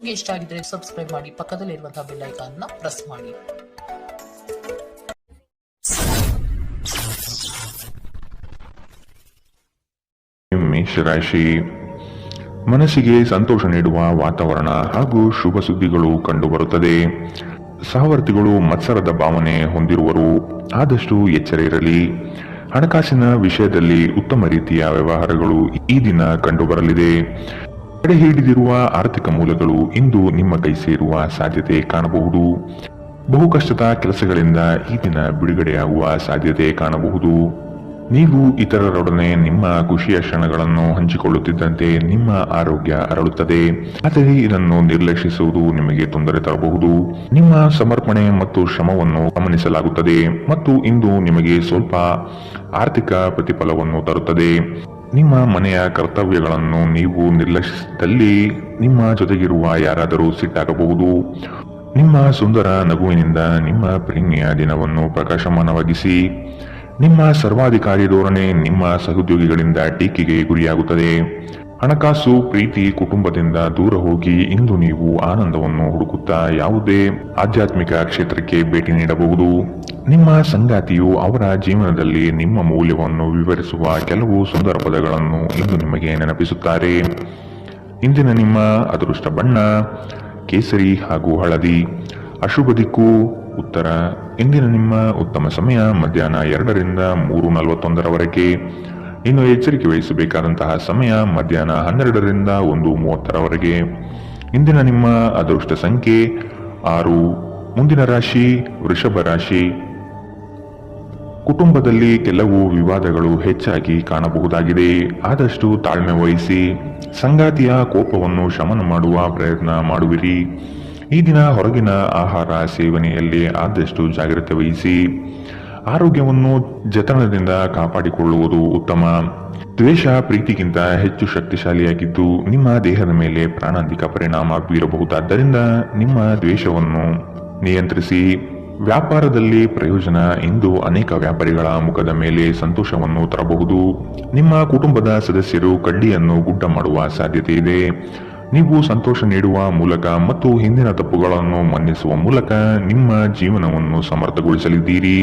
ನಿಮಗೆ ಇಷ್ಟ ಆಗಿದ್ರೆ ಸಬ್ಸ್ಕ್ರೈಬ್ ಮಾಡಿ, ಪಕ್ಕದಲ್ಲಿರುವಂತಹ ಬೆಲ್ ಐಕಾನ್ ನ ಪ್ರೆಸ್ ಮಾಡಿ. ಮೇಷರಾಶಿ, ಮನಸ್ಸಿಗೆ ಸಂತೋಷ ನೀಡುವ ವಾತಾವರಣ ಹಾಗೂ ಶುಭ ಸುದ್ದಿಗಳು ಕಂಡುಬರುತ್ತದೆ. ಸಹವರ್ತಿಗಳು ಮತ್ಸರದ ಭಾವನೆ ಹೊಂದಿರುವರು, ಆದಷ್ಟು ಎಚ್ಚರ ಇರಲಿ. ಹಣಕಾಸಿನ ವಿಷಯದಲ್ಲಿ ಉತ್ತಮ ರೀತಿಯ ವ್ಯವಹಾರಗಳು ಈ ದಿನ ಕಂಡುಬರಲಿದೆ. ತಡೆ ಹಿಡಿದಿರುವ ಆರ್ಥಿಕ ಮೂಲಗಳು ಇಂದು ನಿಮ್ಮ ಕೈ ಸೇರುವ ಸಾಧ್ಯತೆ ಕಾಣಬಹುದು. ಬಹು ಕಷ್ಟದ ಕೆಲಸಗಳಿಂದ ಈ ದಿನ ಬಿಡುಗಡೆಯಾಗುವ ಸಾಧ್ಯತೆ ಕಾಣಬಹುದು. ನೀವು ಇತರರೊಡನೆ ನಿಮ್ಮ ಖುಷಿಯ ಕ್ಷಣಗಳನ್ನು ಹಂಚಿಕೊಳ್ಳುತ್ತಿದ್ದಂತೆ ನಿಮ್ಮ ಆರೋಗ್ಯ ಅರಳುತ್ತದೆ, ಆದರೆ ಇದನ್ನು ನಿರ್ಲಕ್ಷಿಸುವುದು ನಿಮಗೆ ತೊಂದರೆ ತರಬಹುದು. ನಿಮ್ಮ ಸಮರ್ಪಣೆ ಮತ್ತು ಶ್ರಮವನ್ನು ಗಮನಿಸಲಾಗುತ್ತದೆ ಮತ್ತು ಇಂದು ನಿಮಗೆ ಸ್ವಲ್ಪ ಆರ್ಥಿಕ ಪ್ರತಿಫಲವನ್ನು ತರುತ್ತದೆ. ನಿಮ್ಮ ಮನೆಯ ಕರ್ತವ್ಯಗಳನ್ನು ನೀವು ನಿರ್ಲಕ್ಷಿಸಿದಲ್ಲಿ ನಿಮ್ಮ ಜೊತೆಗಿರುವ ಯಾರಾದರೂ ಸಿಟ್ಟಾಗಬಹುದು. ನಿಮ್ಮ ಸುಂದರ ನಗುವಿನಿಂದ ನಿಮ್ಮ ಪ್ರೀತಿಯ ದಿನವನ್ನು ಪ್ರಕಾಶಮಾನವಾಗಿಸಿ. ನಿಮ್ಮ ಸರ್ವಾಧಿಕಾರಿ ಧೋರಣೆ ನಿಮ್ಮ ಸಹೋದ್ಯೋಗಿಗಳಿಂದ ಟೀಕೆಗೆ ಗುರಿಯಾಗುತ್ತದೆ. ಹಣಕಾಸು, ಪ್ರೀತಿ, ಕುಟುಂಬದಿಂದ ದೂರ ಹೋಗಿ ಇಂದು ನೀವು ಆನಂದವನ್ನು ಹುಡುಕುತ್ತಾ ಯಾವುದೇ ಆಧ್ಯಾತ್ಮಿಕ ಕ್ಷೇತ್ರಕ್ಕೆ ಭೇಟಿ ನೀಡಬಹುದು. ನಿಮ್ಮ ಸಂಗಾತಿಯು ಅವರ ಜೀವನದಲ್ಲಿ ನಿಮ್ಮ ಮೌಲ್ಯವನ್ನು ವಿವರಿಸುವ ಕೆಲವು ಸುಂದರ ಪದಗಳನ್ನು ಇಂದು ನಿಮಗೆ ನೆನಪಿಸುತ್ತಾರೆ. ಇಂದಿನ ನಿಮ್ಮ ಅದೃಷ್ಟ ಬಣ್ಣ ಕೇಸರಿ ಹಾಗೂ ಹಳದಿ. ಅಶುಭ ದಿಕ್ಕು ಉತ್ತರ. ಇಂದಿನ ನಿಮ್ಮ ಉತ್ತಮ ಸಮಯ ಮಧ್ಯಾಹ್ನ 2ರಿಂದ 3:41 ಇನ್ನು ಎಚ್ಚರಿಕೆ ವಹಿಸಬೇಕಾದಂತಹ ಸಮಯ ಮಧ್ಯಾಹ್ನ 12ರಿಂದ 1:30. ಇಂದಿನ ನಿಮ್ಮ ಅದೃಷ್ಟ ಸಂಖ್ಯೆ 6. ಮುಂದಿನ ರಾಶಿ ವೃಷಭ ರಾಶಿ. ಕುಟುಂಬದಲ್ಲಿ ಕೆಲವು ವಿವಾದಗಳು ಹೆಚ್ಚಾಗಿ ಕಾಣಬಹುದಾಗಿದೆ, ಆದಷ್ಟು ತಾಳ್ಮೆ ವಹಿಸಿ. ಸಂಗಾತಿಯ ಕೋಪವನ್ನು ಶಮನ ಮಾಡುವ ಪ್ರಯತ್ನ ಮಾಡುವಿರಿ. ಈ ದಿನ ಹೊರಗಿನ ಆಹಾರ ಸೇವನೆಯಲ್ಲಿ ಆದಷ್ಟು ಜಾಗ್ರತೆ ವಹಿಸಿ. ಆರೋಗ್ಯವನ್ನು ಜತನದಿಂದ ಕಾಪಾಡಿಕೊಳ್ಳುವುದು ಉತ್ತಮ. ದ್ವೇಷ ಪ್ರೀತಿಗಿಂತ ಹೆಚ್ಚು ಶಕ್ತಿಶಾಲಿಯಾಗಿದ್ದು ನಿಮ್ಮ ದೇಹದ ಮೇಲೆ ಪ್ರಾಣಾಂತಿಕ ಪರಿಣಾಮ ಬೀರಬಹುದಾದ್ದರಿಂದ ನಿಮ್ಮ ದ್ವೇಷವನ್ನು ನಿಯಂತ್ರಿಸಿ. ವ್ಯಾಪಾರದಲ್ಲಿ ಪ್ರಯೋಜನ ಇಂದು ಅನೇಕ ವ್ಯಾಪಾರಿಗಳ ಮುಖದ ಮೇಲೆ ಸಂತೋಷವನ್ನು ತರಬಹುದು. ನಿಮ್ಮ ಕುಟುಂಬದ ಸದಸ್ಯರು ಕಡ್ಡಿಯನ್ನು ಗುಡ್ಡ ಮಾಡುವ ಸಾಧ್ಯತೆ ಇದೆ. ನೀವು ಸಂತೋಷ ನೀಡುವ ಮೂಲಕ ಮತ್ತು ಹಿಂದಿನ ತಪ್ಪುಗಳನ್ನು ಮನ್ನಿಸುವ ಮೂಲಕ ನಿಮ್ಮ ಜೀವನವನ್ನು ಸಮರ್ಥಗೊಳಿಸಲಿದ್ದೀರಿ.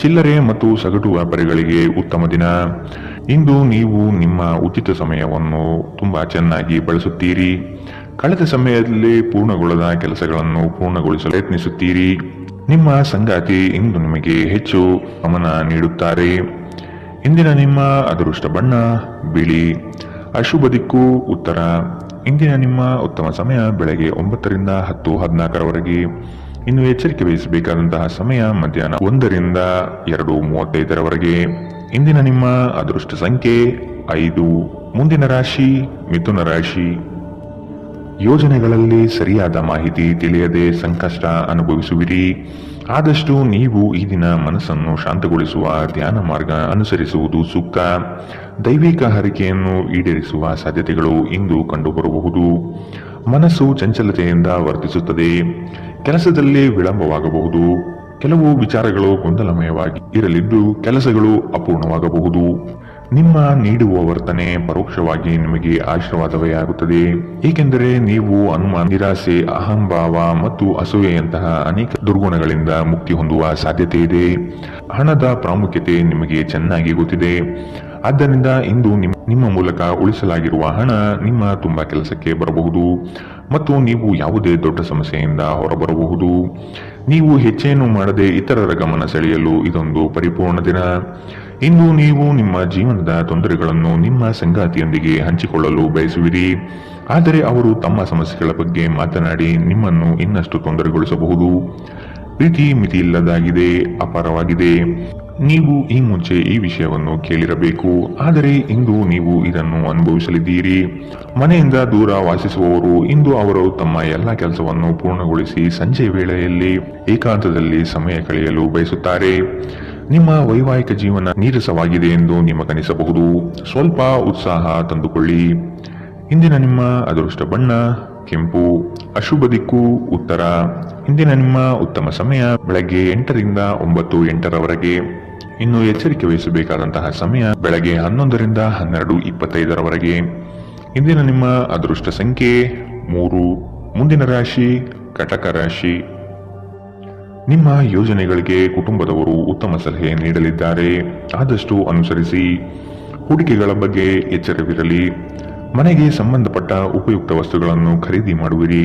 ಚಿಲ್ಲರೆ ಮತ್ತು ಸಗಟು ವ್ಯಾಪಾರಿಗಳಿಗೆ ಉತ್ತಮ ದಿನ. ಇಂದು ನೀವು ನಿಮ್ಮ ಉಚಿತ ಸಮಯವನ್ನು ತುಂಬಾ ಚೆನ್ನಾಗಿ ಬಳಸುತ್ತೀರಿ. ಕಳೆದ ಸಮಯದಲ್ಲಿ ಪೂರ್ಣಗೊಳ್ಳದ ಕೆಲಸಗಳನ್ನು ಪೂರ್ಣಗೊಳಿಸಲು ಯತ್ನಿಸುತ್ತೀರಿ. ನಿಮ್ಮ ಸಂಗಾತಿ ಇಂದು ನಿಮಗೆ ಹೆಚ್ಚು ಗಮನ ನೀಡುತ್ತಾರೆ. ಇಂದಿನ ನಿಮ್ಮ ಅದೃಷ್ಟ ಬಣ್ಣ ಬಿಳಿ. ಅಶುಭ ದಿಕ್ಕು ಉತ್ತರ. ಇಂದಿನ ನಿಮ್ಮ ಉತ್ತಮ ಸಮಯ ಬೆಳಗ್ಗೆ 9ರಿಂದ 10:14. ಇನ್ನು ಎಚ್ಚರಿಕೆ ವಹಿಸಬೇಕಾದಂತಹ ಸಮಯ ಮಧ್ಯಾಹ್ನ 1ರಿಂದ 2:35. ಇಂದಿನ ನಿಮ್ಮ ಅದೃಷ್ಟ ಸಂಖ್ಯೆ 5. ಮುಂದಿನ ರಾಶಿ ಮಿಥುನ ರಾಶಿ. ಯೋಜನೆಗಳಲ್ಲಿ ಸರಿಯಾದ ಮಾಹಿತಿ ತಿಳಿಯದೆ ಸಂಕಷ್ಟ ಅನುಭವಿಸುವಿರಿ. ಆದಷ್ಟು ನೀವು ಈ ದಿನ ಮನಸ್ಸನ್ನು ಶಾಂತಗೊಳಿಸುವ ಧ್ಯಾನ ಮಾರ್ಗ ಅನುಸರಿಸುವುದು ಸೂಕ್ತ. ದೈವಿಕ ಹರಿಕೆಯನ್ನು ಈಡೇರಿಸುವ ಸಾಧ್ಯತೆಗಳು ಇಂದು ಕಂಡುಬರಬಹುದು. ಮನಸ್ಸು ಚಂಚಲತೆಯಿಂದ ವರ್ತಿಸುತ್ತದೆ. ಕೆಲಸದಲ್ಲಿ ವಿಳಂಬವಾಗಬಹುದು. ಕೆಲವು ವಿಚಾರಗಳು ಗೊಂದಲಮಯವಾಗಿ ಇರಲಿದ್ದು ಕೆಲಸಗಳು ಅಪೂರ್ಣವಾಗಬಹುದು. ನಿಮ್ಮ ನೀಡುವ ವರ್ತನೆ ಪರೋಕ್ಷವಾಗಿ ನಿಮಗೆ ಆಶೀರ್ವಾದವೇ ಆಗುತ್ತದೆ, ಏಕೆಂದರೆ ನೀವು ಅನುಮಾನ, ನಿರಾಸೆ, ಅಹಂಭಾವ ಮತ್ತು ಅಸೂಯೆಯಂತಹ ಅನೇಕ ದುರ್ಗುಣಗಳಿಂದ ಮುಕ್ತಿ ಹೊಂದುವ ಸಾಧ್ಯತೆ ಇದೆ. ಹಣದ ಪ್ರಾಮುಖ್ಯತೆ ನಿಮಗೆ ಚೆನ್ನಾಗಿ ಗೊತ್ತಿದೆ. ಆದ್ದರಿಂದ ಇಂದು ನಿಮ್ಮ ಮೂಲಕ ಉಳಿಸಲಾಗಿರುವ ಹಣ ನಿಮ್ಮ ತುಂಬಾ ಕೆಲಸಕ್ಕೆ ಬರಬಹುದು ಮತ್ತು ನೀವು ಯಾವುದೇ ದೊಡ್ಡ ಸಮಸ್ಯೆಯಿಂದ ಹೊರಬರಬಹುದು. ನೀವು ಹೆಚ್ಚೇನು ಮಾಡದೆ ಇತರರ ಗಮನ ಸೆಳೆಯಲು ಇದೊಂದು ಪರಿಪೂರ್ಣ ದಿನ. ಇಂದು ನೀವು ನಿಮ್ಮ ಜೀವನದ ತೊಂದರೆಗಳನ್ನು ನಿಮ್ಮ ಸಂಗಾತಿಯೊಂದಿಗೆ ಹಂಚಿಕೊಳ್ಳಲು ಬಯಸುವಿರಿ, ಆದರೆ ಅವರು ತಮ್ಮ ಸಮಸ್ಯೆಗಳ ಬಗ್ಗೆ ಮಾತನಾಡಿ ನಿಮ್ಮನ್ನು ಇನ್ನಷ್ಟು ತೊಂದರೆಗೊಳಿಸಬಹುದು. ಪ್ರೀತಿ ಮಿತಿಯಿಲ್ಲದಾಗಿದೆ, ಅಪಾರವಾಗಿದೆ. ನೀವು ಈ ಮುಂಚೆ ಈ ವಿಷಯವನ್ನು ಕೇಳಿರಬೇಕು, ಆದರೆ ಇಂದು ನೀವು ಇದನ್ನು ಅನುಭವಿಸಲಿದ್ದೀರಿ. ಮನೆಯಿಂದ ದೂರ ವಾಸಿಸುವವರು ಇಂದು ಅವರು ತಮ್ಮ ಎಲ್ಲ ಕೆಲಸವನ್ನು ಪೂರ್ಣಗೊಳಿಸಿ ಸಂಜೆ ವೇಳೆಯಲ್ಲಿ ಏಕಾಂತದಲ್ಲಿ ಸಮಯ ಕಳೆಯಲು ಬಯಸುತ್ತಾರೆ. ನಿಮ್ಮ ವೈವಾಹಿಕ ಜೀವನ ನೀರಸವಾಗಿದೆ ಎಂದು ನಿಮಗನಿಸಬಹುದು. ಸ್ವಲ್ಪ ಉತ್ಸಾಹ ತಂದುಕೊಳ್ಳಿ. ಇಂದಿನ ನಿಮ್ಮ ಅದೃಷ್ಟ ಬಣ್ಣ ಕೆಂಪು. ಅಶುಭ ದಿಕ್ಕು ಉತ್ತರ. ಇಂದಿನ ನಿಮ್ಮ ಉತ್ತಮ ಸಮಯ ಬೆಳಗ್ಗೆ 8ರಿಂದ 9:08. ಇನ್ನು ಎಚ್ಚರಿಕೆ ವಹಿಸಬೇಕಾದಂತಹ ಸಮಯ ಬೆಳಗ್ಗೆ 11ರಿಂದ 12:25. ಇಂದಿನ ನಿಮ್ಮ ಅದೃಷ್ಟ ಸಂಖ್ಯೆ 3. ಮುಂದಿನ ರಾಶಿ ಕಟಕ ರಾಶಿ. ನಿಮ್ಮ ಯೋಜನೆಗಳಿಗೆ ಕುಟುಂಬದವರು ಉತ್ತಮ ಸಲಹೆ ನೀಡಲಿದ್ದಾರೆ, ಆದಷ್ಟು ಅನುಸರಿಸಿ. ಹೂಡಿಕೆಗಳ ಬಗ್ಗೆ ಎಚ್ಚರವಿರಲಿ. ಮನೆಗೆ ಸಂಬಂಧಪಟ್ಟ ಉಪಯುಕ್ತ ವಸ್ತುಗಳನ್ನು ಖರೀದಿ ಮಾಡುವಿರಿ,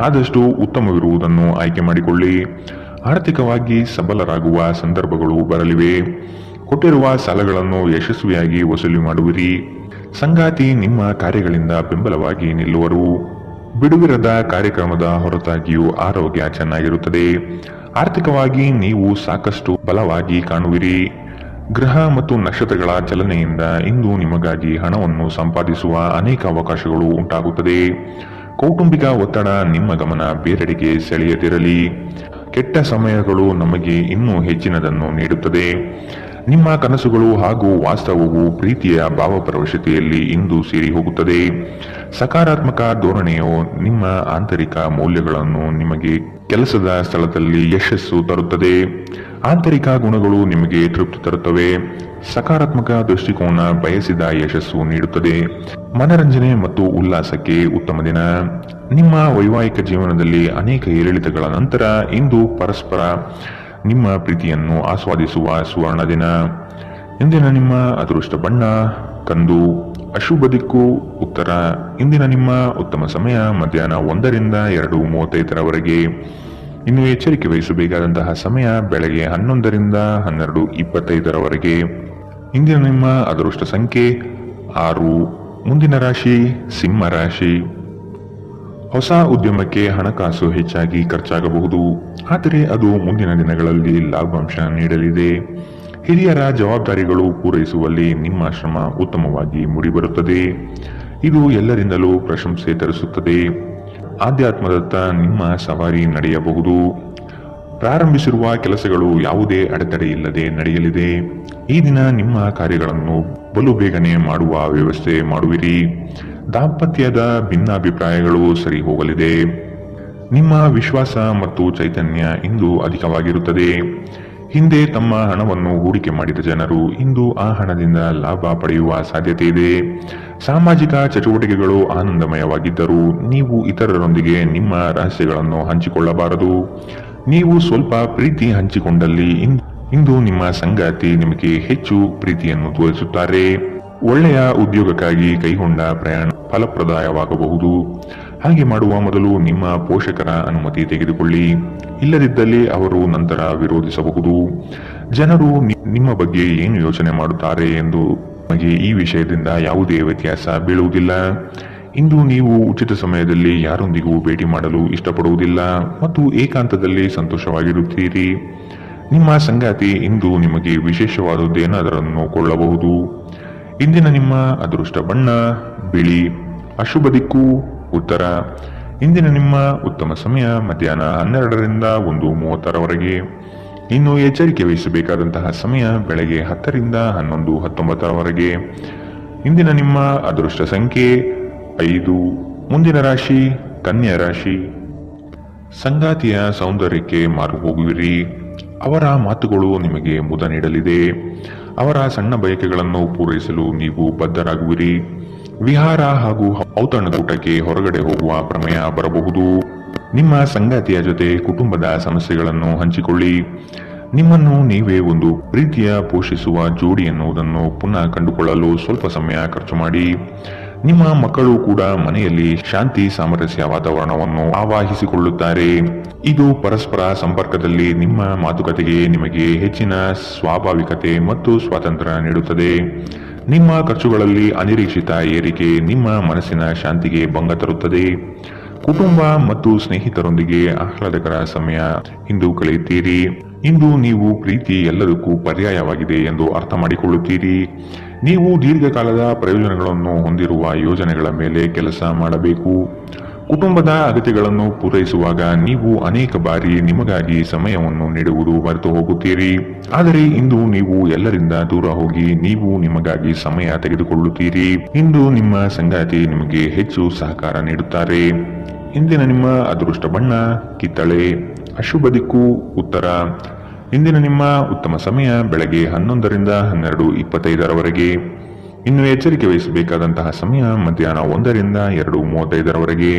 ಆದಷ್ಟು ಉತ್ತಮವಿರುವುದನ್ನು ಆಯ್ಕೆ ಮಾಡಿಕೊಳ್ಳಿ. ಆರ್ಥಿಕವಾಗಿ ಸಬಲರಾಗುವ ಸಂದರ್ಭಗಳು ಬರಲಿವೆ. ಕೊಟ್ಟಿರುವ ಸಾಲಗಳನ್ನು ಯಶಸ್ವಿಯಾಗಿ ವಸೂಲಿ ಮಾಡುವಿರಿ. ಸಂಗಾತಿ ನಿಮ್ಮ ಕಾರ್ಯಗಳಿಂದ ಬೆಂಬಲವಾಗಿ ನಿಲ್ಲುವರು. ಬಿಡುವಿರದ ಕಾರ್ಯಕ್ರಮದ ಹೊರತಾಗಿಯೂ ಆರೋಗ್ಯ ಚೆನ್ನಾಗಿರುತ್ತದೆ. ಆರ್ಥಿಕವಾಗಿ ನೀವು ಸಾಕಷ್ಟು ಬಲವಾಗಿ ಕಾಣುವಿರಿ. ಗ್ರಹ ಮತ್ತು ನಕ್ಷತ್ರಗಳ ಚಲನೆಯಿಂದ ಇಂದು ನಿಮಗಾಗಿ ಹಣವನ್ನು ಸಂಪಾದಿಸುವ ಅನೇಕ ಅವಕಾಶಗಳು ಉಂಟಾಗುತ್ತದೆ. ಕೌಟುಂಬಿಕ ಒತ್ತಡ ನಿಮ್ಮ ಗಮನ ಬೇರೆಡೆಗೆ ಸೆಳೆಯದಿರಲಿ. ಕೆಟ್ಟ ಸಮಯಗಳು ನಮಗೆ ಇನ್ನೂ ಹೆಚ್ಚಿನದನ್ನು ನೀಡುತ್ತದೆ. ನಿಮ್ಮ ಕನಸುಗಳು ಹಾಗೂ ವಾಸ್ತವವು ಪ್ರೀತಿಯ ಭಾವಪರವಶತೆಯಲ್ಲಿ ಇಂದು ಸೇರಿ ಹೋಗುತ್ತದೆ. ಸಕಾರಾತ್ಮಕ ಧೋರಣೆಯು ನಿಮ್ಮ ಆಂತರಿಕ ಮೌಲ್ಯಗಳನ್ನು ನಿಮಗೆ ಕೆಲಸದ ಸ್ಥಳದಲ್ಲಿ ಯಶಸ್ಸು ತರುತ್ತದೆ. ಆಂತರಿಕ ಗುಣಗಳು ನಿಮಗೆ ತೃಪ್ತಿ ತರುತ್ತವೆ. ಸಕಾರಾತ್ಮಕ ದೃಷ್ಟಿಕೋನ ಬಯಸಿದ ಯಶಸ್ಸು ನೀಡುತ್ತದೆ. ಮನರಂಜನೆ ಮತ್ತು ಉಲ್ಲಾಸಕ್ಕೆ ಉತ್ತಮ ದಿನ. ನಿಮ್ಮ ವೈವಾಹಿಕ ಜೀವನದಲ್ಲಿ ಅನೇಕ ಏರಿಳಿತಗಳ ನಂತರ ಇಂದು ಪರಸ್ಪರ ನಿಮ್ಮ ಪ್ರೀತಿಯನ್ನು ಆಸ್ವಾದಿಸುವ ಸುವರ್ಣ ದಿನ. ಇಂದಿನ ನಿಮ್ಮ ಅದೃಷ್ಟ ಬಣ್ಣ ಕಂದು. ಅಶುಭ ದಿಕ್ಕು ಉತ್ತರ. ಇಂದಿನ ನಿಮ್ಮ ಉತ್ತಮ ಸಮಯ ಮಧ್ಯಾಹ್ನ 1ರಿಂದ 2:35 ಇನ್ನು ಎಚ್ಚರಿಕೆ ವಹಿಸಬೇಕಾದಂತಹ ಸಮಯ ಬೆಳಗ್ಗೆ 11ರಿಂದ 12:25. ಇಂದಿನ ನಿಮ್ಮ ಅದೃಷ್ಟ ಸಂಖ್ಯೆ 6. ಮುಂದಿನ ರಾಶಿ ಸಿಂಹ ರಾಶಿ. ಹೊಸ ಉದ್ಯಮಕ್ಕೆ ಹಣಕಾಸು ಹೆಚ್ಚಾಗಿ ಖರ್ಚಾಗಬಹುದು, ಆದರೆ ಅದು ಮುಂದಿನ ದಿನಗಳಲ್ಲಿ ಲಾಭಾಂಶ ನೀಡಲಿದೆ. ಹಿರಿಯರ ಜವಾಬ್ದಾರಿಗಳು ಪೂರೈಸುವಲ್ಲಿ ನಿಮ್ಮ ಶ್ರಮ ಉತ್ತಮವಾಗಿ ಮೂಡಿಬರುತ್ತದೆ. ಇದು ಎಲ್ಲರಿಂದಲೂ ಪ್ರಶಂಸೆ ತರಿಸುತ್ತದೆ. ಆಧ್ಯಾತ್ಮದತ್ತ ನಿಮ್ಮ ಸವಾರಿ ನಡೆಯಬಹುದು. ಪ್ರಾರಂಭಿಸಿರುವ ಕೆಲಸಗಳು ಯಾವುದೇ ಅಡೆತಡೆ ಇಲ್ಲದೆ ನಡೆಯಲಿದೆ. ಈ ದಿನ ನಿಮ್ಮ ಕಾರ್ಯಗಳನ್ನು ಬಲು ಬೇಗನೆ ಮಾಡುವ ವ್ಯವಸ್ಥೆ ಮಾಡುವಿರಿ. ದಾಂಪತ್ಯದ ಭಿನ್ನಾಭಿಪ್ರಾಯಗಳು ಸರಿ ಹೋಗಲಿದೆ. ನಿಮ್ಮ ವಿಶ್ವಾಸ ಮತ್ತು ಚೈತನ್ಯ ಇಂದು ಅಧಿಕವಾಗಿರುತ್ತದೆ. ಹಿಂದೆ ತಮ್ಮ ಹಣವನ್ನು ಹೂಡಿಕೆ ಮಾಡಿದ ಜನರು ಇಂದು ಆ ಹಣದಿಂದ ಲಾಭ ಪಡೆಯುವ ಸಾಧ್ಯತೆ ಇದೆ. ಸಾಮಾಜಿಕ ಚಟುವಟಿಕೆಗಳು ಆನಂದಮಯವಾಗಿದ್ದರೂ ನೀವು ಇತರರೊಂದಿಗೆ ನಿಮ್ಮ ರಹಸ್ಯಗಳನ್ನು ಹಂಚಿಕೊಳ್ಳಬಾರದು. ನೀವು ಸ್ವಲ್ಪ ಪ್ರೀತಿ ಹಂಚಿಕೊಂಡಲ್ಲಿ ಇಂದು ನಿಮ್ಮ ಸಂಗಾತಿ ನಿಮಗೆ ಹೆಚ್ಚು ಪ್ರೀತಿಯನ್ನು ತೋರಿಸುತ್ತಾರೆ. ಒಳ್ಳೆಯ ಉದ್ಯೋಗಕ್ಕಾಗಿ ಕೈಗೊಂಡ ಪ್ರಯಾಣ ಫಲಪ್ರದಾಯವಾಗಬಹುದು. ಹಾಗೆ ಮಾಡುವ ಮೊದಲು ನಿಮ್ಮ ಪೋಷಕರ ಅನುಮತಿ ತೆಗೆದುಕೊಳ್ಳಿ. ಇಲ್ಲದಿದ್ದಲ್ಲಿ ಅವರು ನಂತರ ವಿರೋಧಿಸಬಹುದು. ಜನರು ನಿಮ್ಮ ಬಗ್ಗೆ ಏನು ಯೋಚನೆ ಮಾಡುತ್ತಾರೆ ಎಂದು ನಿಮಗೆ ಈ ವಿಷಯದಿಂದ ಯಾವುದೇ ವ್ಯತ್ಯಾಸ ಬೀಳುವುದಿಲ್ಲ. ಇಂದು ನೀವು ಉಚಿತ ಸಮಯದಲ್ಲಿ ಯಾರೊಂದಿಗೂ ಭೇಟಿ ಮಾಡಲು ಇಷ್ಟಪಡುವುದಿಲ್ಲ ಮತ್ತು ಏಕಾಂತದಲ್ಲಿ ಸಂತೋಷವಾಗಿರುತ್ತೀರಿ. ನಿಮ್ಮ ಸಂಗಾತಿ ಇಂದು ನಿಮಗೆ ವಿಶೇಷವಾದದ್ದೇನಾದರನ್ನು ಕೊಳ್ಳಬಹುದು. ಇಂದಿನ ನಿಮ್ಮ ಅದೃಷ್ಟ ಬಣ್ಣ ಬಿಳಿ. ಅಶುಭ ದಿಕ್ಕು ಉತ್ತರ. ಇಂದಿನ ನಿಮ್ಮ ಉತ್ತಮ ಸಮಯ ಮಧ್ಯಾಹ್ನ 12ರಿಂದ 1:30. ಇನ್ನು ಎಚ್ಚರಿಕೆ ವಹಿಸಬೇಕಾದಂತಹ ಸಮಯ ಬೆಳಗ್ಗೆ 10ರಿಂದ 11:19. ಇಂದಿನ ನಿಮ್ಮ ಅದೃಷ್ಟ ಸಂಖ್ಯೆ 5. ಮುಂದಿನ ರಾಶಿ ಕನ್ಯಾ ರಾಶಿ. ಸಂಗಾತಿಯ ಸೌಂದರ್ಯಕ್ಕೆ ಮಾರು ಹೋಗುವಿರಿ. ಅವರ ಮಾತುಗಳು ನಿಮಗೆ ಮುದ ನೀಡಲಿದೆ. ಅವರ ಸಣ್ಣ ಬಯಕೆಗಳನ್ನು ಪೂರೈಸಲು ನೀವು ಬದ್ಧರಾಗುವಿರಿ. ವಿಹಾರ ಹಾಗೂ ಔತಣದ ಊಟಕ್ಕೆ ಹೊರಗಡೆ ಹೋಗುವ ಪ್ರಮೇಯ ಬರಬಹುದು. ನಿಮ್ಮ ಸಂಗಾತಿಯ ಜೊತೆ ಕುಟುಂಬದ ಸಮಸ್ಯೆಗಳನ್ನು ಹಂಚಿಕೊಳ್ಳಿ. ನಿಮ್ಮನ್ನು ನೀವೇ ಒಂದು ಪ್ರೀತಿಯ ಪೋಷಿಸುವ ಜೋಡಿ ಎನ್ನುವುದನ್ನು ಪುನಃ ಕಂಡುಕೊಳ್ಳಲು ಸ್ವಲ್ಪ ಸಮಯ ಖರ್ಚು ಮಾಡಿ. ನಿಮ್ಮ ಮಕ್ಕಳು ಕೂಡ ಮನೆಯಲ್ಲಿ ಶಾಂತಿ ಸಾಮರಸ್ಯ ವಾತಾವರಣವನ್ನು ಆವಾಹಿಸಿಕೊಳ್ಳುತ್ತಾರೆ. ಇದು ಪರಸ್ಪರ ಸಂಪರ್ಕದಲ್ಲಿ ನಿಮ್ಮ ಮಾತುಕತೆಗೆ ನಿಮಗೆ ಹೆಚ್ಚಿನ ಸ್ವಾಭಾವಿಕತೆ ಮತ್ತು ಸ್ವಾತಂತ್ರ್ಯ ನೀಡುತ್ತದೆ. ನಿಮ್ಮ ಖರ್ಚುಗಳಲ್ಲಿ ಅನಿರೀಕ್ಷಿತ ಏರಿಕೆ ನಿಮ್ಮ ಮನಸ್ಸಿನ ಶಾಂತಿಗೆ ಭಂಗ ತರುತ್ತದೆ. ಕುಟುಂಬ ಮತ್ತು ಸ್ನೇಹಿತರೊಂದಿಗೆ ಆಹ್ಲಾದಕರ ಸಮಯ ಇಂದು ಕಳೆಯುತ್ತೀರಿ. ಇಂದು ನೀವು ಪ್ರೀತಿ ಎಲ್ಲದಕ್ಕೂ ಪರ್ಯಾಯವಾಗಿದೆ ಎಂದು ಅರ್ಥ ಮಾಡಿಕೊಳ್ಳುತ್ತೀರಿ. ನೀವು ದೀರ್ಘಕಾಲದ ಪ್ರಯೋಜನಗಳನ್ನು ಹೊಂದಿರುವ ಯೋಜನೆಗಳ ಮೇಲೆ ಕೆಲಸ ಮಾಡಬೇಕು. ಕುಟುಂಬದ ಅಗತ್ಯಗಳನ್ನು ಪೂರೈಸುವಾಗ ನೀವು ಅನೇಕ ಬಾರಿ ನಿಮಗಾಗಿ ಸಮಯವನ್ನು ನೀಡುವುದು ಮರೆತು ಹೋಗುತ್ತೀರಿ. ಆದರೆ ಇಂದು ನೀವು ಎಲ್ಲರಿಂದ ದೂರ ಹೋಗಿ ನೀವು ನಿಮಗಾಗಿ ಸಮಯ ತೆಗೆದುಕೊಳ್ಳುತ್ತೀರಿ. ಇಂದು ನಿಮ್ಮ ಸಂಗಾತಿ ನಿಮಗೆ ಹೆಚ್ಚು ಸಹಕಾರ ನೀಡುತ್ತಾರೆ. ಇಂದಿನ ನಿಮ್ಮ ಅದೃಷ್ಟ ಬಣ್ಣ ಕಿತ್ತಳೆ. ಅಶುಭ ದಿಕ್ಕು ಉತ್ತರ. ಇಂದಿನ ನಿಮ್ಮ ಉತ್ತಮ ಸಮಯ ಬೆಳಗ್ಗೆ 11ರಿಂದ 12:25. ಇನ್ನು ಎಚ್ಚರಿಕೆ ವಹಿಸಬೇಕಾದಂತಹ ಸಮಯ ಮಧ್ಯಾಹ್ನ 1ರಿಂದ 2:35.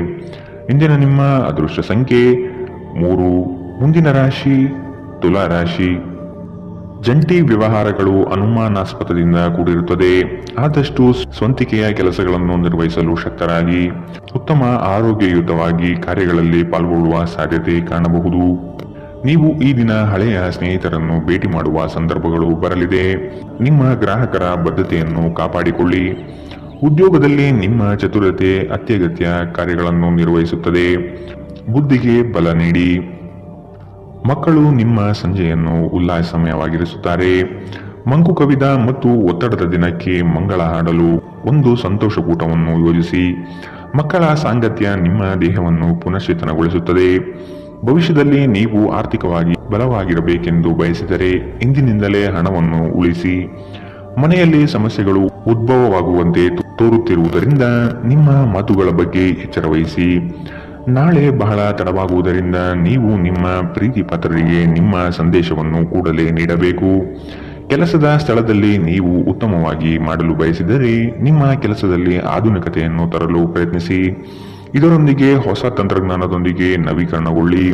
ಇಂದಿನ ನಿಮ್ಮ ಅದೃಷ್ಟ ಸಂಖ್ಯೆ 3. ಮುಂದಿನ ರಾಶಿ ತುಲಾ ರಾಶಿ. ಜಂಟಿ ವ್ಯವಹಾರಗಳು ಅನುಮಾನಾಸ್ಪದದಿಂದ ಕೂಡಿರುತ್ತದೆ. ಆದಷ್ಟು ಸ್ವಂತಿಕೆಯ ಕೆಲಸಗಳನ್ನು ನಿರ್ವಹಿಸಲು ಶಕ್ತರಾಗಿ ಉತ್ತಮ ಆರೋಗ್ಯಯುತವಾಗಿ ಕಾರ್ಯಗಳಲ್ಲಿ ಪಾಲ್ಗೊಳ್ಳುವ ಸಾಧ್ಯತೆ ಕಾಣಬಹುದು. ನೀವು ಈ ದಿನ ಹಳೆಯ ಸ್ನೇಹಿತರನ್ನು ಭೇಟಿ ಮಾಡುವ ಸಂದರ್ಭಗಳು ಬರಲಿದೆ. ನಿಮ್ಮ ಗ್ರಾಹಕರ ಬದ್ಧತೆಯನ್ನು ಕಾಪಾಡಿಕೊಳ್ಳಿ. ಉದ್ಯೋಗದಲ್ಲಿ ನಿಮ್ಮ ಚತುರತೆ ಅತ್ಯಗತ್ಯ ಕಾರ್ಯಗಳನ್ನು ನಿರ್ವಹಿಸುತ್ತದೆ. ಬುದ್ಧಿಗೆ ಬಲ ನೀಡಿ. ಮಕ್ಕಳು ನಿಮ್ಮ ಸಂಜೆಯನ್ನು ಉಲ್ಲಾಸಮಯವಾಗಿರಿಸುತ್ತಾರೆ. ಮಂಕು ಕವಿದ ಮತ್ತು ಒತ್ತಡದ ದಿನಕ್ಕೆ ಮಂಗಳ ಹಾಡಲು ಒಂದು ಸಂತೋಷಕೂಟವನ್ನು ಯೋಜಿಸಿ. ಮಕ್ಕಳ ಸಾಂಗತ್ಯ ನಿಮ್ಮ ದೇಹವನ್ನು ಪುನಶ್ಚೇತನಗೊಳಿಸುತ್ತದೆ. ಭವಿಷ್ಯದಲ್ಲಿ ನೀವು ಆರ್ಥಿಕವಾಗಿ ಬಲವಾಗಿರಬೇಕೆಂದು ಬಯಸಿದರೆ ಇಂದಿನಿಂದಲೇ ಹಣವನ್ನು ಉಳಿಸಿ. ಮನೆಯಲ್ಲಿ ಸಮಸ್ಯೆಗಳು ಉದ್ಭವವಾಗುವಂತೆ ತೋರುತ್ತಿರುವುದರಿಂದ ನಿಮ್ಮ ಮಾತುಗಳ ಬಗ್ಗೆ ಎಚ್ಚರ ವಹಿಸಿ. ನಾಳೆ ಬಹಳ ತಡವಾಗುವುದರಿಂದ ನೀವು ನಿಮ್ಮ ಪ್ರೀತಿ ಪಾತ್ರರಿಗೆ ನಿಮ್ಮ ಸಂದೇಶವನ್ನು ಕೂಡಲೇ ನೀಡಬೇಕು. ಕೆಲಸದ ಸ್ಥಳದಲ್ಲಿ ನೀವು ಉತ್ತಮವಾಗಿ ಮಾಡಲು ಬಯಸಿದರೆ ನಿಮ್ಮ ಕೆಲಸದಲ್ಲಿ ಆಧುನಿಕತೆಯನ್ನು ತರಲು ಪ್ರಯತ್ನಿಸಿ. ಇದರೊಂದಿಗೆ ಹೊಸ ತಂತ್ರಜ್ಞಾನದೊಂದಿಗೆ ನವೀಕರಣಗೊಳ್ಳಿ.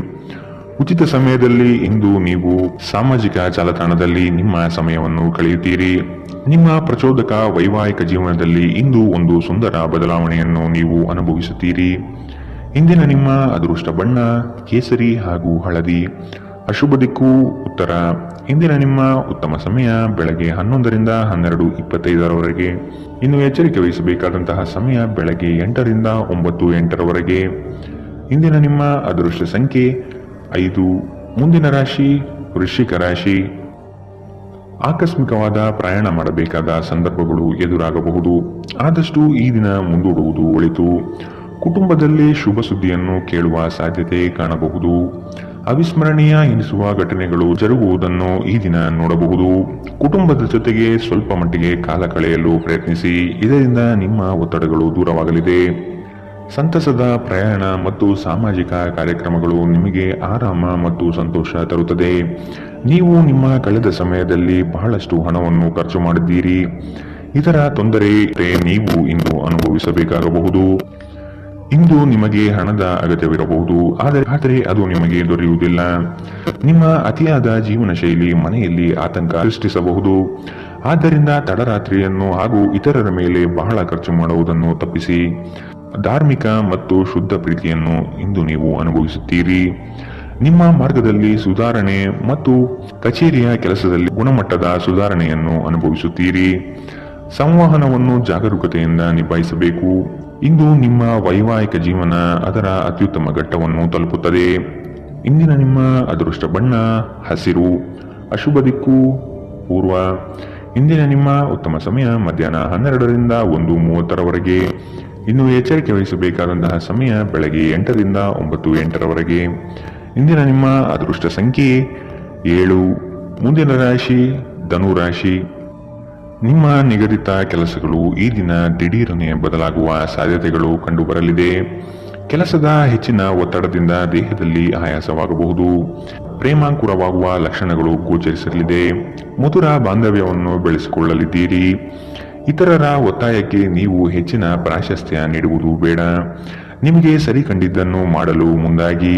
ಉಚಿತ ಸಮಯದಲ್ಲಿ ಇಂದು ನೀವು ಸಾಮಾಜಿಕ ಜಾಲತಾಣದಲ್ಲಿ ನಿಮ್ಮ ಸಮಯವನ್ನು ಕಳೆಯುತ್ತೀರಿ. ನಿಮ್ಮ ಪ್ರಚೋದಕ ವೈವಾಹಿಕ ಜೀವನದಲ್ಲಿ ಇಂದು ಒಂದು ಸುಂದರ ಬದಲಾವಣೆಯನ್ನು ನೀವು ಅನುಭವಿಸುತ್ತೀರಿ. ಇಂದಿನ ನಿಮ್ಮ ಅದೃಷ್ಟ ಬಣ್ಣ ಕೇಸರಿ ಹಾಗೂ ಹಳದಿ. ಅಶುಭ ದಿಕ್ಕು ಉತ್ತರ. ಇಂದಿನ ನಿಮ್ಮ ಉತ್ತಮ ಸಮಯ ಬೆಳಗ್ಗೆ 11ರಿಂದ 12:25 ಇನ್ನು ಎಚ್ಚರಿಕೆ ವಹಿಸಬೇಕಾದಂತಹ ಸಮಯ ಬೆಳಗ್ಗೆ 8ರಿಂದ 9:08 ಇಂದಿನ ನಿಮ್ಮ ಅದೃಷ್ಟ ಸಂಖ್ಯೆ 5. ಮುಂದಿನ ರಾಶಿ ವೃಶ್ಚಿಕ ರಾಶಿ. ಆಕಸ್ಮಿಕವಾದ ಪ್ರಯಾಣ ಮಾಡಬೇಕಾದ ಸಂದರ್ಭಗಳು ಎದುರಾಗಬಹುದು. ಆದಷ್ಟು ಈ ದಿನ ಮುಂದೂಡುವುದು ಒಳಿತು. ಕುಟುಂಬದಲ್ಲಿ ಶುಭ ಸುದ್ದಿಯನ್ನು ಕೇಳುವ ಸಾಧ್ಯತೆ ಕಾಣಬಹುದು. ಅವಿಸ್ಮರಣೀಯ ಎನಿಸುವ ಘಟನೆಗಳು ಜರುಗುವುದನ್ನು ಈ ದಿನ ನೋಡಬಹುದು. ಕುಟುಂಬದ ಜೊತೆಗೆ ಸ್ವಲ್ಪ ಮಟ್ಟಿಗೆ ಕಾಲ ಕಳೆಯಲು ಪ್ರಯತ್ನಿಸಿ. ಇದರಿಂದ ನಿಮ್ಮ ಒತ್ತಡಗಳು ದೂರವಾಗಲಿದೆ. ಸಂತಸದ ಪ್ರಯಾಣ ಮತ್ತು ಸಾಮಾಜಿಕ ಕಾರ್ಯಕ್ರಮಗಳು ನಿಮಗೆ ಆರಾಮ ಮತ್ತು ಸಂತೋಷ ತರುತ್ತದೆ. ನೀವು ನಿಮ್ಮ ಕಳೆದ ಸಮಯದಲ್ಲಿ ಬಹಳಷ್ಟು ಹಣವನ್ನು ಖರ್ಚು ಮಾಡಿದ್ದೀರಿ. ಇದರ ತೊಂದರೆ ನೀವು ಇಂದು ಅನುಭವಿಸಬೇಕಾಗಬಹುದು. ಇಂದು ನಿಮಗೆ ಹಣದ ಅಗತ್ಯವಿರಬಹುದು, ಆದರೆ ಅದು ನಿಮಗೆ ದೊರೆಯುವುದಿಲ್ಲ. ನಿಮ್ಮ ಅತಿಯಾದ ಜೀವನ ಶೈಲಿ ಮನೆಯಲ್ಲಿ ಆತಂಕ ಸೃಷ್ಟಿಸಬಹುದು. ಆದ್ದರಿಂದ ತಡರಾತ್ರಿಯನ್ನು ಹಾಗೂ ಇತರರ ಮೇಲೆ ಬಹಳ ಖರ್ಚು ಮಾಡುವುದನ್ನು ತಪ್ಪಿಸಿ. ಧಾರ್ಮಿಕ ಮತ್ತು ಶುದ್ಧ ಪ್ರೀತಿಯನ್ನು ಇಂದು ನೀವು ಅನುಭವಿಸುತ್ತೀರಿ. ನಿಮ್ಮ ಮಾರ್ಗದಲ್ಲಿ ಸುಧಾರಣೆ ಮತ್ತು ಕಚೇರಿಯ ಕೆಲಸದಲ್ಲಿ ಗುಣಮಟ್ಟದ ಸುಧಾರಣೆಯನ್ನು ಅನುಭವಿಸುತ್ತೀರಿ. ಸಂವಹನವನ್ನು ಜಾಗರೂಕತೆಯಿಂದ ನಿಭಾಯಿಸಬೇಕು. ಇಂದು ನಿಮ್ಮ ವೈವಾಹಿಕ ಜೀವನ ಅದರ ಅತ್ಯುತ್ತಮ ಘಟ್ಟವನ್ನು ತಲುಪುತ್ತದೆ. ಇಂದಿನ ನಿಮ್ಮ ಅದೃಷ್ಟ ಬಣ್ಣ ಹಸಿರು. ಅಶುಭ ದಿಕ್ಕು ಪೂರ್ವ. ಇಂದಿನ ನಿಮ್ಮ ಉತ್ತಮ ಸಮಯ ಮಧ್ಯಾಹ್ನ 12ರಿಂದ 1:30 ಇನ್ನು ಎಚ್ಚರಿಕೆ ವಹಿಸಬೇಕಾದಂತಹ ಸಮಯ ಬೆಳಗ್ಗೆ 8ರಿಂದ 9:08 ಇಂದಿನ ನಿಮ್ಮ ಅದೃಷ್ಟ ಸಂಖ್ಯೆ 7. ಮುಂದಿನ ರಾಶಿ ಧನು ರಾಶಿ. ನಿಮ್ಮ ನಿಗದಿತ ಕೆಲಸಗಳು ಈ ದಿನ ದಿಢೀರನೆ ಬದಲಾಗುವ ಸಾಧ್ಯತೆಗಳು ಕಂಡುಬರಲಿದೆ. ಕೆಲಸದ ಹೆಚ್ಚಿನ ಒತ್ತಡದಿಂದ ದೇಹದಲ್ಲಿ ಆಯಾಸವಾಗಬಹುದು. ಪ್ರೇಮಾಂಕುರವಾಗುವ ಲಕ್ಷಣಗಳು ಗೋಚರಿಸಲಿದೆ. ಮಧುರ ಬಾಂಧವ್ಯವನ್ನು ಬೆಳೆಸಿಕೊಳ್ಳಲಿದ್ದೀರಿ. ಇತರರ ಒತ್ತಾಯಕ್ಕೆ ನೀವು ಹೆಚ್ಚಿನ ಪ್ರಾಶಸ್ತ್ಯ ನೀಡುವುದು ಬೇಡ. ನಿಮಗೆ ಸರಿ ಕಂಡಿದ್ದನ್ನು ಮಾಡಲು ಮುಂದಾಗಿ.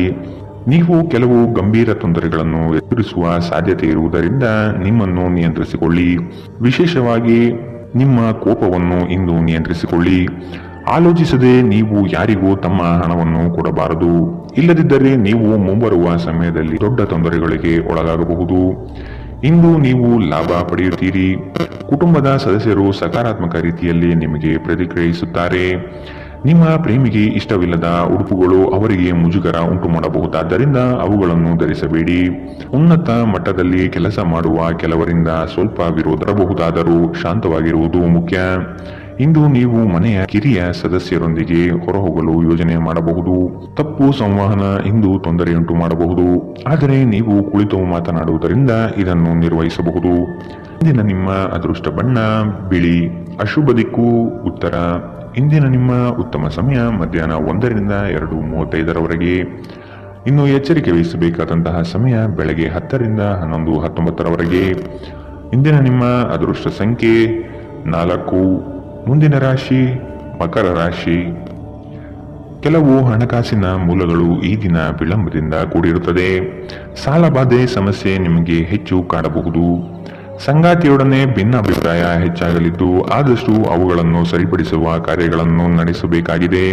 ನೀವು ಕೆಲವು ಗಂಭೀರ ತೊಂದರೆಗಳನ್ನು ಎದುರಿಸುವ ಸಾಧ್ಯತೆ ಇರುವುದರಿಂದ ನಿಮ್ಮನ್ನು ನಿಯಂತ್ರಿಸಿಕೊಳ್ಳಿ. ವಿಶೇಷವಾಗಿ ನಿಮ್ಮ ಕೋಪವನ್ನು ಇಂದು ನಿಯಂತ್ರಿಸಿಕೊಳ್ಳಿ. ಆಲೋಚಿಸದೆ ನೀವು ಯಾರಿಗೂ ತಮ್ಮ ಹಣವನ್ನು ಕೊಡಬಾರದು. ಇಲ್ಲದಿದ್ದರೆ ನೀವು ಮುಂಬರುವ ಸಮಯದಲ್ಲಿ ದೊಡ್ಡ ತೊಂದರೆಗಳಿಗೆ ಒಳಗಾಗಬಹುದು. ಇಂದು ನೀವು ಲಾಭ ಪಡೆಯುತ್ತೀರಿ. ಕುಟುಂಬದ ಸದಸ್ಯರು ಸಕಾರಾತ್ಮಕ ರೀತಿಯಲ್ಲಿ ನಿಮಗೆ ಪ್ರತಿಕ್ರಿಯಿಸುತ್ತಾರೆ. ನಿಮ್ಮ ಪ್ರೇಮಿಗೆ ಇಷ್ಟವಿಲ್ಲದ ಉಡುಪುಗಳು ಅವರಿಗೆ ಮುಜುಗರ ಉಂಟು ಮಾಡಬಹುದಾದ್ದರಿಂದ ಅವುಗಳನ್ನು ಧರಿಸಬೇಡಿ. ಉನ್ನತ ಮಟ್ಟದಲ್ಲಿ ಕೆಲಸ ಮಾಡುವ ಕೆಲವರಿಂದ ಸ್ವಲ್ಪ ವಿರೋಧ ಬರಬಹುದಾದರೂ ಶಾಂತವಾಗಿರುವುದು ಮುಖ್ಯ. ಇಂದು ನೀವು ಮನೆಯ ಕಿರಿಯ ಸದಸ್ಯರೊಂದಿಗೆ ಹೊರಹೋಗಲು ಯೋಜನೆ ಮಾಡಬಹುದು. ತಪ್ಪು ಸಂವಹನ ಇಂದು ತೊಂದರೆಯುಂಟು ಮಾಡಬಹುದು, ಆದರೆ ನೀವು ಕುಳಿತು ಮಾತನಾಡುವುದರಿಂದ ಇದನ್ನು ನಿರ್ವಹಿಸಬಹುದು. ಇಂದಿನ ನಿಮ್ಮ ಅದೃಷ್ಟ ಬಣ್ಣ ಬಿಳಿ. ಅಶುಭ ದಿಕ್ಕು ಉತ್ತರ. ಇಂದಿನ ನಿಮ್ಮ ಉತ್ತಮ ಸಮಯ ಮಧ್ಯಾಹ್ನ 1ರಿಂದ 2:35 ಇನ್ನು ಎಚ್ಚರಿಕೆ ವಹಿಸಬೇಕಾದಂತಹ ಸಮಯ ಬೆಳಗ್ಗೆ 10ರಿಂದ 11:19 ಇಂದಿನ ನಿಮ್ಮ ಅದೃಷ್ಟ ಸಂಖ್ಯೆ 4. ಮುಂದಿನ ರಾಶಿ ಮಕರ ರಾಶಿ. ಕೆಲವು ಹಣಕಾಸಿನ ಮೂಲಗಳು ಈ ದಿನ ವಿಳಂಬದಿಂದ ಕೂಡಿರುತ್ತದೆ. ಸಾಲಬಾಧೆ ಸಮಸ್ಯೆ ನಿಮಗೆ ಹೆಚ್ಚು ಕಾಡಬಹುದು. ಸಂಗಾತಿಯೊಡನೆ ಭಿನ್ನಾಭಿಪ್ರಾಯ ಹೆಚ್ಚಾಗಲಿದ್ದು ಆದಷ್ಟು ಅವುಗಳನ್ನು ಸರಿಪಡಿಸುವ ಕಾರ್ಯಗಳನ್ನು ನಡೆಸಬೇಕಾಗಿದೆ.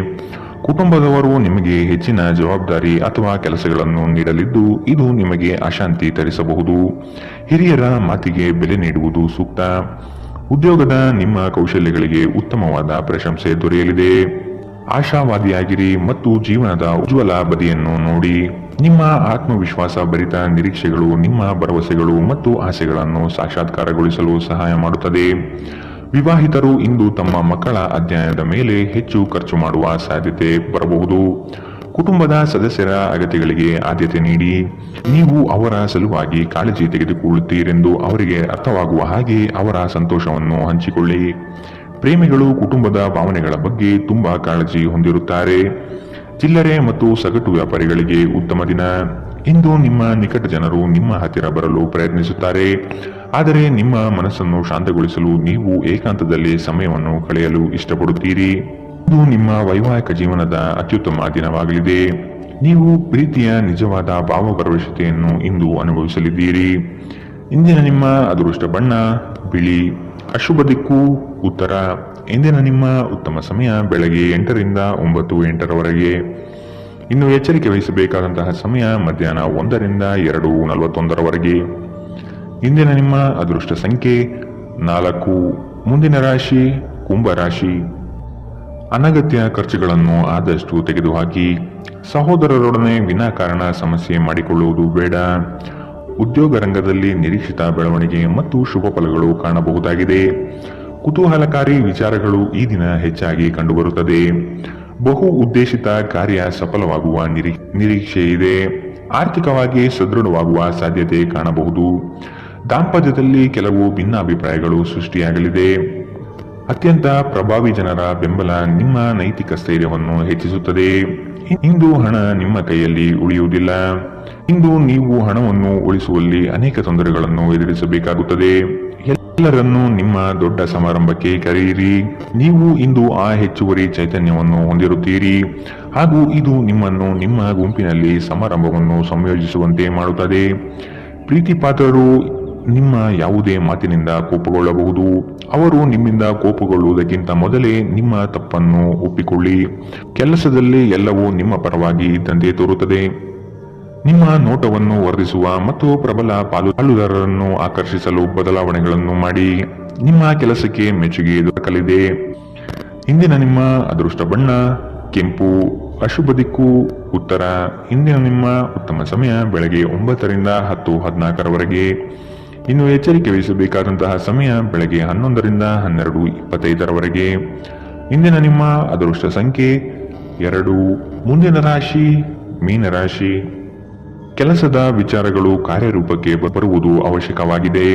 ಕುಟುಂಬದವರು ನಿಮಗೆ ಹೆಚ್ಚಿನ ಜವಾಬ್ದಾರಿ ಅಥವಾ ಕೆಲಸಗಳನ್ನು ನೀಡಲಿದ್ದು ಇದು ನಿಮಗೆ ಅಶಾಂತಿ ತರಿಸಬಹುದು. ಹಿರಿಯರ ಮಾತಿಗೆ ಬೆಲೆ ನೀಡುವುದು ಸೂಕ್ತ. ಉದ್ಯೋಗದ ನಿಮ್ಮ ಕೌಶಲ್ಯಗಳಿಗೆ ಉತ್ತಮವಾದ ಪ್ರಶಂಸೆ ದೊರೆಯಲಿದೆ. ಆಶಾವಾದಿಯಾಗಿರಿ ಮತ್ತು ಜೀವನದ ಉಜ್ವಲ ಬದಿಯನ್ನು ನೋಡಿ. ನಿಮ್ಮ ಆತ್ಮವಿಶ್ವಾಸ ಭರಿತ ನಿರೀಕ್ಷೆಗಳು ನಿಮ್ಮ ಭರವಸೆಗಳು ಮತ್ತು ಆಸೆಗಳನ್ನು ಸಾಕ್ಷಾತ್ಕಾರಗೊಳಿಸಲು ಸಹಾಯ ಮಾಡುತ್ತದೆ. ವಿವಾಹಿತರು ಇಂದು ತಮ್ಮ ಮಕ್ಕಳ ಅಧ್ಯಯನದ ಮೇಲೆ ಹೆಚ್ಚು ಖರ್ಚು ಮಾಡುವ ಸಾಧ್ಯತೆ ಬರಬಹುದು. ಕುಟುಂಬದ ಸದಸ್ಯರ ಅಗತ್ಯಗಳಿಗೆ ಆದ್ಯತೆ ನೀಡಿ. ನೀವು ಅವರ ಸಲುವಾಗಿ ಕಾಳಜಿ ತೆಗೆದುಕೊಳ್ಳುತ್ತೀರೆಂದು ಅವರಿಗೆ ಅರ್ಥವಾಗುವ ಹಾಗೆ ಅವರ ಸಂತೋಷವನ್ನು ಹಂಚಿಕೊಳ್ಳಿ. ಪ್ರೇಮಿಗಳು ಕುಟುಂಬದ ಭಾವನೆಗಳ ಬಗ್ಗೆ ತುಂಬಾ ಕಾಳಜಿ ಹೊಂದಿರುತ್ತಾರೆ. ಚಿಲ್ಲರೆ ಮತ್ತು ಸಗಟು ವ್ಯಾಪಾರಿಗಳಿಗೆ ಉತ್ತಮ ದಿನ. ಇಂದು ನಿಮ್ಮ ನಿಕಟ ಜನರು ನಿಮ್ಮ ಹತ್ತಿರ ಬರಲು ಪ್ರಯತ್ನಿಸುತ್ತಾರೆ, ಆದರೆ ನಿಮ್ಮ ಮನಸ್ಸನ್ನು ಶಾಂತಗೊಳಿಸಲು ನೀವು ಏಕಾಂತದಲ್ಲಿ ಸಮಯವನ್ನು ಕಳೆಯಲು ಇಷ್ಟಪಡುತ್ತೀರಿ. ಇದು ನಿಮ್ಮ ವೈವಾಹಿಕ ಜೀವನದ ಅತ್ಯುತ್ತಮ ದಿನವಾಗಲಿದೆ. ನೀವು ಪ್ರೀತಿಯ ನಿಜವಾದ ಭಾವಪರವಶತೆಯನ್ನು ಇಂದು ಅನುಭವಿಸಲಿದ್ದೀರಿ. ಇಂದಿನ ನಿಮ್ಮ ಅದೃಷ್ಟ ಬಣ್ಣ ಬಿಳಿ. ಅಶುಭ ದಿಕ್ಕು ಉತ್ತರ. ಇಂದಿನ ನಿಮ್ಮ ಉತ್ತಮ ಸಮಯ ಬೆಳಗ್ಗೆ 8 ರಿಂದ 9 ಇನ್ನು ಎಚ್ಚರಿಕೆ ವಹಿಸಬೇಕಾದಂತಹ ಸಮಯ ಮಧ್ಯಾಹ್ನ 1 ರಿಂದ 2:41. ಇಂದಿನ ನಿಮ್ಮ ಅದೃಷ್ಟ ಸಂಖ್ಯೆ 4. ಮುಂದಿನ ರಾಶಿ ಕುಂಭ ರಾಶಿ. ಅನಗತ್ಯ ಖರ್ಚುಗಳನ್ನು ಆದಷ್ಟು ತೆಗೆದುಹಾಕಿ. ಸಹೋದರರೊಡನೆ ವಿನಾಕಾರಣ ಸಮಸ್ಯೆ ಮಾಡಿಕೊಳ್ಳುವುದು ಬೇಡ. ಉದ್ಯೋಗ ರಂಗದಲ್ಲಿ ನಿರೀಕ್ಷಿತ ಬೆಳವಣಿಗೆ ಮತ್ತು ಶುಭ ಫಲಗಳು ಕಾಣಬಹುದಾಗಿದೆ. ಕುತೂಹಲಕಾರಿ ವಿಚಾರಗಳು ಈ ದಿನ ಹೆಚ್ಚಾಗಿ ಕಂಡುಬರುತ್ತದೆ. ಬಹು ಉದ್ದೇಶಿತ ಕಾರ್ಯ ಸಫಲವಾಗುವ ನಿರೀಕ್ಷೆ ಇದೆ. ಆರ್ಥಿಕವಾಗಿ ಸದೃಢವಾಗುವ ಸಾಧ್ಯತೆ ಕಾಣಬಹುದು. ದಾಂಪತ್ಯದಲ್ಲಿ ಕೆಲವು ಭಿನ್ನಾಭಿಪ್ರಾಯಗಳು ಸೃಷ್ಟಿಯಾಗಲಿದೆ. ಅತ್ಯಂತ ಪ್ರಭಾವಿ ಜನರ ಬೆಂಬಲ ನಿಮ್ಮ ನೈತಿಕ ಸ್ಥೈರ್ಯವನ್ನು ಹೆಚ್ಚಿಸುತ್ತದೆ. ಇಂದು ಹಣ ನಿಮ್ಮ ಕೈಯಲ್ಲಿ ಉಳಿಯುವುದಿಲ್ಲ. ಇಂದು ನೀವು ಹಣವನ್ನು ಉಳಿಸುವಲ್ಲಿ ಅನೇಕ ತೊಂದರೆಗಳನ್ನು ಎದುರಿಸಬೇಕಾಗುತ್ತದೆ. ಎಲ್ಲರನ್ನೂ ನಿಮ್ಮ ದೊಡ್ಡ ಸಮಾರಂಭಕ್ಕೆ ಕರೆಯಿರಿ. ನೀವು ಇಂದು ಆ ಹೆಚ್ಚುವರಿ ಚೈತನ್ಯವನ್ನು ಹೊಂದಿರುತ್ತೀರಿ ಹಾಗೂ ಇದು ನಿಮ್ಮನ್ನು ನಿಮ್ಮ ಗುಂಪಿನಲ್ಲಿ ಸಮಾರಂಭವನ್ನು ಸಂಯೋಜಿಸುವಂತೆ ಮಾಡುತ್ತದೆ. ಪ್ರೀತಿ ಪಾತ್ರರು ನಿಮ್ಮ ಯಾವುದೇ ಮಾತಿನಿಂದ ಕೋಪಗೊಳ್ಳಬಹುದು. ಅವರು ನಿಮ್ಮಿಂದ ಕೋಪಗೊಳ್ಳುವುದಕ್ಕಿಂತ ಮೊದಲೇ ನಿಮ್ಮ ತಪ್ಪನ್ನು ಒಪ್ಪಿಕೊಳ್ಳಿ. ಕೆಲಸದಲ್ಲಿ ಎಲ್ಲವೂ ನಿಮ್ಮ ಪರವಾಗಿ ಇದ್ದಂತೆ ತೋರುತ್ತದೆ. ನಿಮ್ಮ ನೋಟವನ್ನು ವರ್ಧಿಸುವ ಮತ್ತು ಪ್ರಬಲ ಪಾಲುದಾರರನ್ನು ಆಕರ್ಷಿಸಲು ಬದಲಾವಣೆಗಳನ್ನು ಮಾಡಿ. ನಿಮ್ಮ ಕೆಲಸಕ್ಕೆ ಮೆಚ್ಚುಗೆ ದೊರಕಲಿದೆ. ಇಂದಿನ ನಿಮ್ಮ ಅದೃಷ್ಟ ಬಣ್ಣ ಕೆಂಪು. ಅಶುಭ ದಿಕ್ಕು ಉತ್ತರ. ಇಂದಿನ ನಿಮ್ಮ ಉತ್ತಮ ಸಮಯ ಬೆಳಗ್ಗೆ 9 ರಿಂದ 10:14. ಇನ್ನು ಎಚ್ಚರಿಕೆ ವಹಿಸಬೇಕಾದಂತಹ ಸಮಯ ಬೆಳಗ್ಗೆ 11 ರಿಂದ 12:25. ಇಂದಿನ ನಿಮ್ಮ ಅದೃಷ್ಟ ಸಂಖ್ಯೆ 2. ಮುಂದಿನ ರಾಶಿ ಮೀನರಾಶಿ. ಕೆಲಸದ ವಿಚಾರಗಳು ಕಾರ್ಯರೂಪಕ್ಕೆ ಬರುವುದು ಅವಶ್ಯಕವಾಗಿದೆ.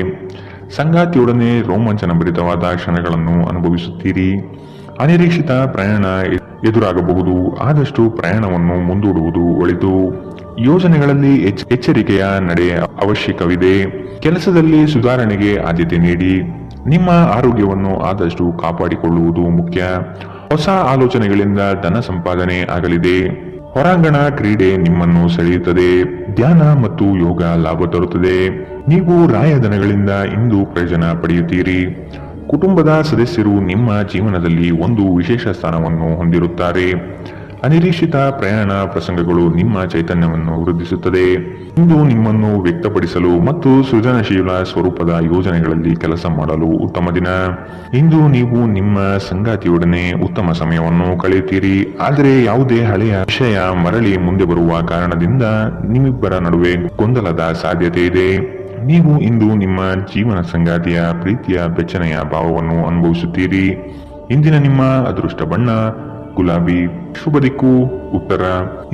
ಸಂಗಾತಿಯೊಡನೆ ರೋಮಾಂಚನಭರಿತವಾದ ಕ್ಷಣಗಳನ್ನು ಅನುಭವಿಸುತ್ತೀರಿ. ಅನಿರೀಕ್ಷಿತ ಪ್ರಯಾಣ ಎದುರಾಗಬಹುದು. ಆದಷ್ಟು ಪ್ರಯಾಣವನ್ನು ಮುಂದೂಡುವುದು ಒಳಿತು. ಯೋಜನೆಗಳಲ್ಲಿ ಎಚ್ಚರಿಕೆಯ ನಡೆ ಅವಶ್ಯಕವಿದೆ. ಕೆಲಸದಲ್ಲಿ ಸುಧಾರಣೆಗೆ ಆದ್ಯತೆ ನೀಡಿ. ನಿಮ್ಮ ಆರೋಗ್ಯವನ್ನು ಆದಷ್ಟು ಕಾಪಾಡಿಕೊಳ್ಳುವುದು ಮುಖ್ಯ. ಹೊಸ ಆಲೋಚನೆಗಳಿಂದ ಧನ ಸಂಪಾದನೆ ಆಗಲಿದೆ. ಹೊರಾಂಗಣ ಕ್ರೀಡೆ ನಿಮ್ಮನ್ನು ಸೆಳೆಯುತ್ತದೆ. ಧ್ಯಾನ ಮತ್ತು ಯೋಗ ಲಾಭ ತರುತ್ತದೆ. ನೀವು ರಾಯಧನಗಳಿಂದ ಇಂದು ಪ್ರಯೋಜನ ಪಡೆಯುತ್ತೀರಿ. ಕುಟುಂಬದ ಸದಸ್ಯರು ನಿಮ್ಮ ಜೀವನದಲ್ಲಿ ಒಂದು ವಿಶೇಷ ಸ್ಥಾನವನ್ನು ಹೊಂದಿರುತ್ತಾರೆ. ಅನಿರೀಕ್ಷಿತ ಪ್ರಯಾಣ ಪ್ರಸಂಗಗಳು ನಿಮ್ಮ ಚೈತನ್ಯವನ್ನು ವೃದ್ಧಿಸುತ್ತದೆ. ಇಂದು ನಿಮ್ಮನ್ನು ವ್ಯಕ್ತಪಡಿಸಲು ಮತ್ತು ಸೃಜನಶೀಲ ಸ್ವರೂಪದ ಯೋಜನೆಗಳಲ್ಲಿ ಕೆಲಸ ಮಾಡಲು ಉತ್ತಮ ದಿನ. ಇಂದು ನೀವು ನಿಮ್ಮ ಸಂಗಾತಿಯೊಡನೆ ಉತ್ತಮ ಸಮಯವನ್ನು ಕಳೆಯುತ್ತೀರಿ. ಆದರೆ ಯಾವುದೇ ಹಳೆಯ ವಿಷಯ ಮರಳಿ ಮುಂದೆ ಬರುವ ಕಾರಣದಿಂದ ನಿಮ್ಮಿಬ್ಬರ ನಡುವೆ ಗೊಂದಲದ ಸಾಧ್ಯತೆ ಇದೆ. ನೀವು ಇಂದು ನಿಮ್ಮ ಜೀವನ ಸಂಗಾತಿಯ ಪ್ರೀತಿಯ ಬೆಚ್ಚನೆಯ ಭಾವವನ್ನು ಅನುಭವಿಸುತ್ತೀರಿ. ಇಂದಿನ ನಿಮ್ಮ ಅದೃಷ್ಟ ಬಣ್ಣ ಗುಲಾಬಿ. ಶುಭ ದಿಕ್ಕು ಉತ್ತರ.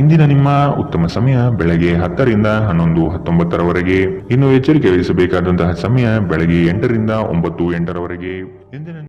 ಇಂದಿನ ನಿಮ್ಮ ಉತ್ತಮ ಸಮಯ ಬೆಳಗ್ಗೆ 10 ರಿಂದ 11:19. ಇನ್ನು ಎಚ್ಚರಿಕೆ ವಹಿಸಬೇಕಾದಂತಹ ಸಮಯ ಬೆಳಗ್ಗೆ 8 ರಿಂದ 9:08.